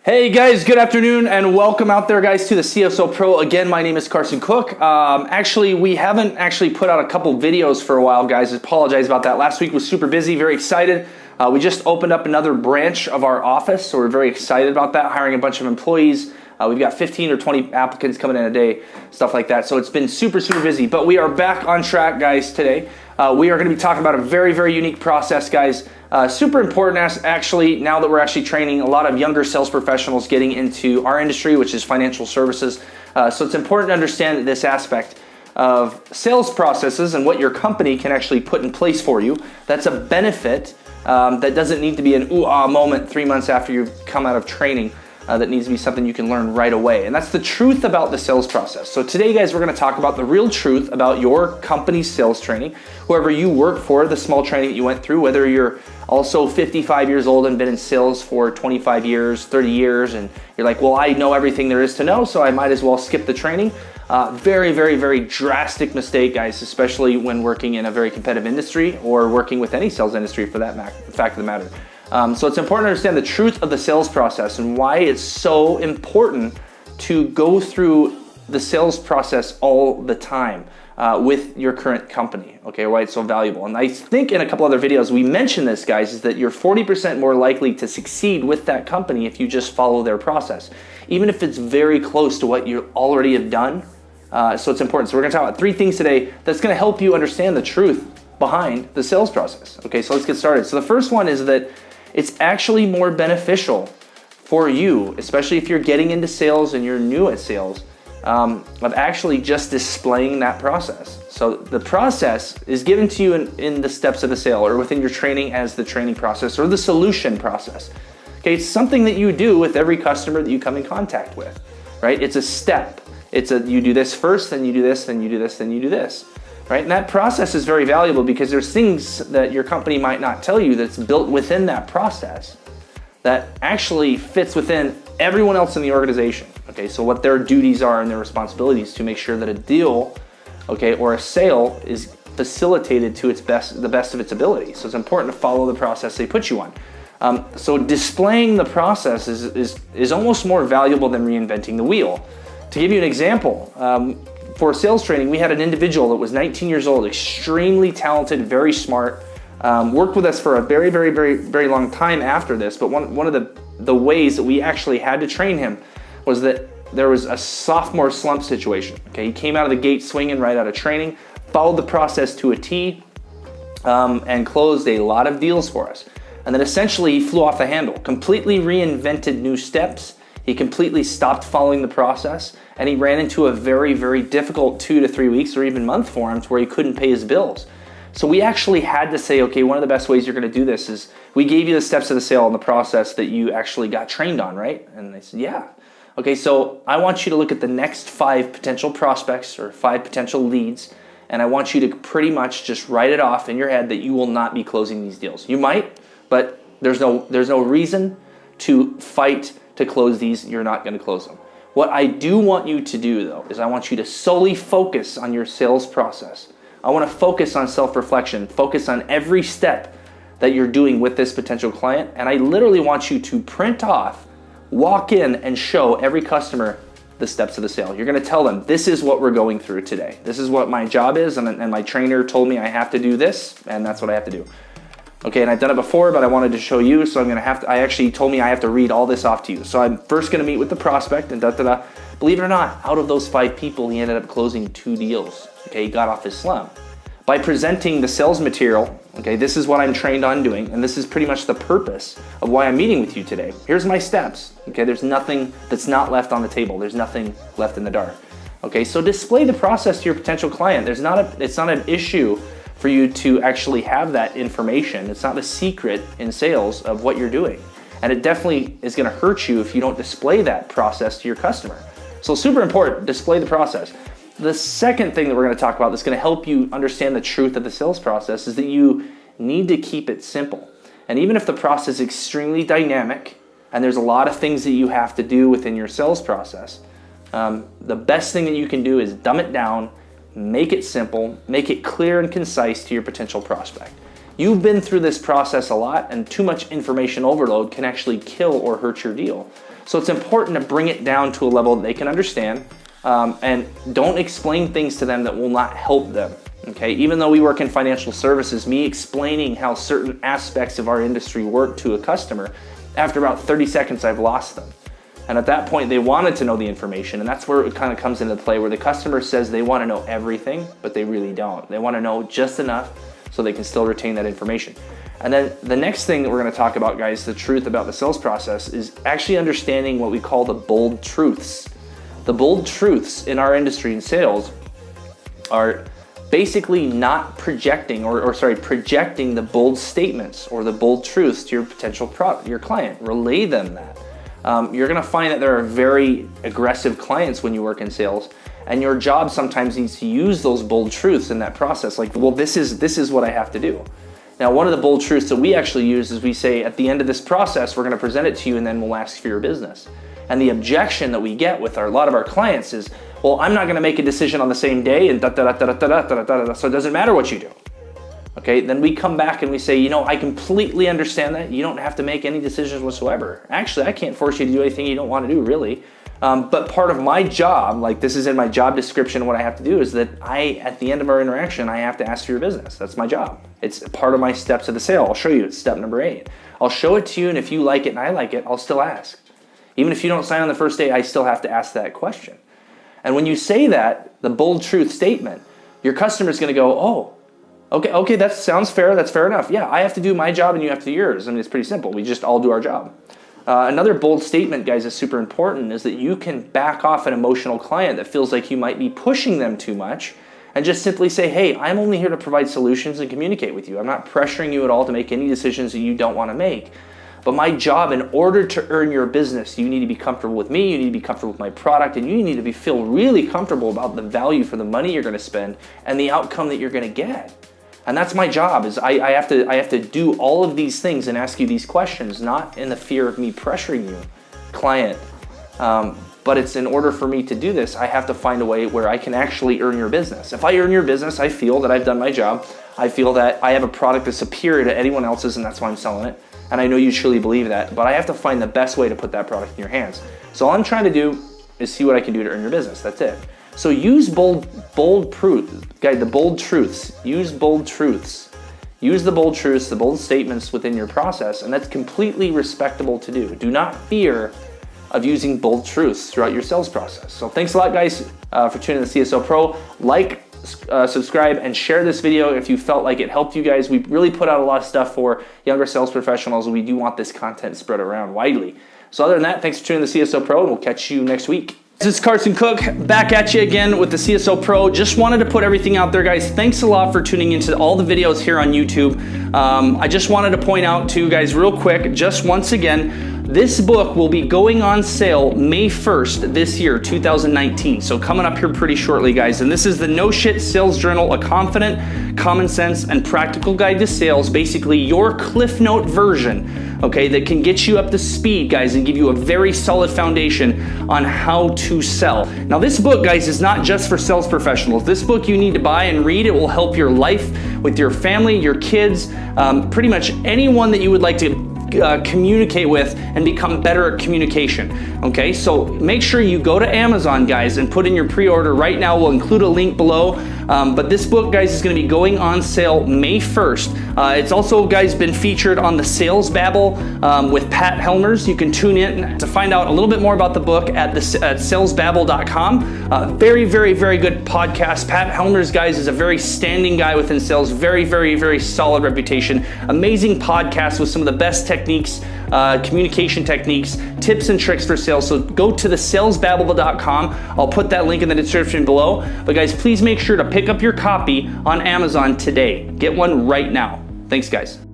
Hey guys, good afternoon and welcome out there guys to the CSOpro. Again, my name is Carson Cook. Actually, we haven't put out a couple videos for a while, guys. I apologize about that. Last week was super busy, very excited. We just opened up another branch of our office, so we're very excited about that, hiring a bunch of employees. We've got 15 or 20 applicants coming in a day, stuff like that. So it's been super busy, but we are back on track, guys, today. We are gonna be talking about a very unique process, guys. Super important actually, now that we're actually training a lot of younger sales professionals getting into our industry, which is financial services. So it's important to understand this aspect of sales processes and what your company can actually put in place for you. That's a benefit that doesn't need to be an ooh-ah moment 3 months after you've come out of training. That needs to be something you can learn right away. And that's the truth about the sales process. So today, guys, we're gonna talk about the real truth about your company's sales training, whoever you work for, the small training that you went through, whether you're also 55 years old and been in sales for 25 years, 30 years, and you're like, well, I know everything there is to know, so I might as well skip the training. Very drastic mistake, guys, especially when working in a very competitive industry or working with any sales industry for that fact of the matter. So it's important to understand the truth of the sales process and why it's so important to go through the sales process all the time with your current company, okay, why it's so valuable. And I think in a couple other videos we mentioned this, guys, is that you're 40% more likely to succeed with that company if you just follow their process, even if it's very close to what you already have done. So it's important. So we're gonna talk about 3 things today that's gonna help you understand the truth behind the sales process. Okay, so let's get started. So the first one is that it's actually more beneficial for you, especially if you're getting into sales and you're new at sales, of actually just displaying that process. So the process is given to you in the steps of the sale or within your training as the training process or the solution process. Okay, it's something that you do with every customer that you come in contact with, right? It's a step. You do this first, then you do this, then you do this, then you do this. Right? And that process is very valuable because there's things that your company might not tell you that's built within that process that actually fits within everyone else in the organization. Okay, so what their duties are and their responsibilities to make sure that a deal, okay, or a sale is facilitated to the best of its ability. So it's important to follow the process they put you on. So displaying the process is almost more valuable than reinventing the wheel. To give you an example, for sales training, we had an individual that was 19 years old, extremely talented, very smart, worked with us for a very long time after this. But one of the ways that we actually had to train him was that there was a sophomore slump situation. Okay, he came out of the gate swinging right out of training, followed the process to a T, and closed a lot of deals for us. And then essentially he flew off the handle, completely reinvented new steps. He completely stopped following the process, and he ran into a very difficult 2 to 3 weeks or even month for him to where he couldn't pay his bills. So we actually had to say, okay, one of the best ways you're gonna do this is we gave you the steps of the sale and the process that you actually got trained on, right? And they said, yeah. Okay, so I want you to look at the next 5 potential prospects or 5 potential leads, and I want you to pretty much just write it off in your head that you will not be closing these deals. You might, but there's no reason to fight to close these. You're not going to close them. What I do want you to do, though, is I want you to solely focus on your sales process. I want to focus on self-reflection, focus on every step that you're doing with this potential client, and I literally want you to print off, walk in, and show every customer the steps of the sale. You're going to tell them, this is what we're going through today. This is what my job is, and my trainer told me I have to do this, and that's what I have to do. Okay, and I've done it before, but I wanted to show you, so I actually told me I have to read all this off to you. So I'm first gonna meet with the prospect and Believe it or not, out of those 5 people, he ended up closing 2 deals. Okay, he got off his slump. By presenting the sales material, okay, this is what I'm trained on doing, and this is pretty much the purpose of why I'm meeting with you today. Here's my steps, okay? There's nothing that's not left on the table. There's nothing left in the dark. Okay, so display the process to your potential client. It's not an issue for you to actually have that information. It's not a secret in sales of what you're doing. And it definitely is gonna hurt you if you don't display that process to your customer. So super important, display the process. The second thing that we're gonna talk about that's gonna help you understand the truth of the sales process is that you need to keep it simple. And even if the process is extremely dynamic and there's a lot of things that you have to do within your sales process, the best thing that you can do is dumb it down, make it simple, make it clear and concise to your potential prospect. You've been through this process a lot, and too much information overload can actually kill or hurt your deal. So it's important to bring it down to a level that they can understand, and don't explain things to them that will not help them. Okay, even though we work in financial services, me explaining how certain aspects of our industry work to a customer, after about 30 seconds, I've lost them. And at that point, they wanted to know the information, and that's where it kind of comes into play, where the customer says they want to know everything, but they really don't. They want to know just enough so they can still retain that information. And then the next thing that we're going to talk about, guys, the truth about the sales process, is actually understanding what we call the bold truths. The bold truths in our industry in sales are basically not projecting projecting the bold statements or the bold truths to your potential your client. Relay them that. You're going to find that there are very aggressive clients when you work in sales, and your job sometimes needs to use those bold truths in that process. Like, well, this is what I have to do. Now, one of the bold truths that we actually use is we say, at the end of this process, we're going to present it to you, and then we'll ask for your business. And the objection that we get with a lot of our clients is, well, I'm not going to make a decision on the same day, and so it doesn't matter what you do. Okay, then we come back and we say, I completely understand that. You don't have to make any decisions whatsoever. Actually, I can't force you to do anything you don't want to do, really. But part of my job, like this is in my job description, what I have to do is that at the end of our interaction, I have to ask for your business. That's my job. It's part of my steps of the sale. I'll show you. It's step number 8. I'll show it to you, and if you like it and I like it, I'll still ask. Even if you don't sign on the first day, I still have to ask that question. And when you say that, the bold truth statement, your customer's going to go, oh, okay, that sounds fair. That's fair enough. Yeah, I have to do my job and you have to do yours. I mean, it's pretty simple. We just all do our job. Another bold statement, guys, is super important, is that you can back off an emotional client that feels like you might be pushing them too much and just simply say, hey, I'm only here to provide solutions and communicate with you. I'm not pressuring you at all to make any decisions that you don't want to make. But my job, in order to earn your business, you need to be comfortable with me, you need to be comfortable with my product, and you need to feel really comfortable about the value for the money you're going to spend and the outcome that you're going to get. And that's my job, is I have to do all of these things and ask you these questions, not in the fear of me pressuring you, client. But it's in order for me to do this, I have to find a way where I can actually earn your business. If I earn your business, I feel that I've done my job. I feel that I have a product that's superior to anyone else's, and that's why I'm selling it. And I know you truly believe that, but I have to find the best way to put that product in your hands. So all I'm trying to do is see what I can do to earn your business. That's it. So use bold proof, guys, the bold truths. Use bold truths. Use the bold truths, the bold statements within your process, and that's completely respectable to do. Do not fear of using bold truths throughout your sales process. So thanks a lot, guys, for tuning in to CSO Pro. Like, subscribe, and share this video if you felt like it helped you guys. We really put out a lot of stuff for younger sales professionals, and we do want this content spread around widely. So other than that, thanks for tuning in to CSO Pro, and we'll catch you next week. This is Carson Cook, back at you again with the CSO Pro. Just wanted to put everything out there, guys. Thanks a lot for tuning into all the videos here on YouTube. I just wanted to point out to you guys real quick, just once again, this book will be going on sale May 1st this year, 2019. So coming up here pretty shortly, guys. And this is the No Shit Sales Journal, a confident, common sense, and practical guide to sales. Basically your Cliff Note version, okay, that can get you up to speed, guys, and give you a very solid foundation on how to sell. Now, this book, guys, is not just for sales professionals. This book you need to buy and read. It will help your life with your family, your kids, pretty much anyone that you would like to communicate with and become better at communication. Okay, so make sure you go to Amazon, guys, and put in your pre-order right now. We'll include a link below. But this book, guys, is going to be going on sale May 1st. It's also, guys, been featured on the Sales Babble with Pat Helmers. You can tune in to find out a little bit more about the book at salesbabble.com. Very, very, very good podcast. Pat Helmers, guys, is a very standing guy within sales. Very, very, very solid reputation. Amazing podcast with some of the best techniques, communication techniques, tips and tricks for sales. So go to the salesbabble.com. I'll put that link in the description below. But guys, please make sure to pick up your copy on Amazon today. Get one right now. Thanks, guys.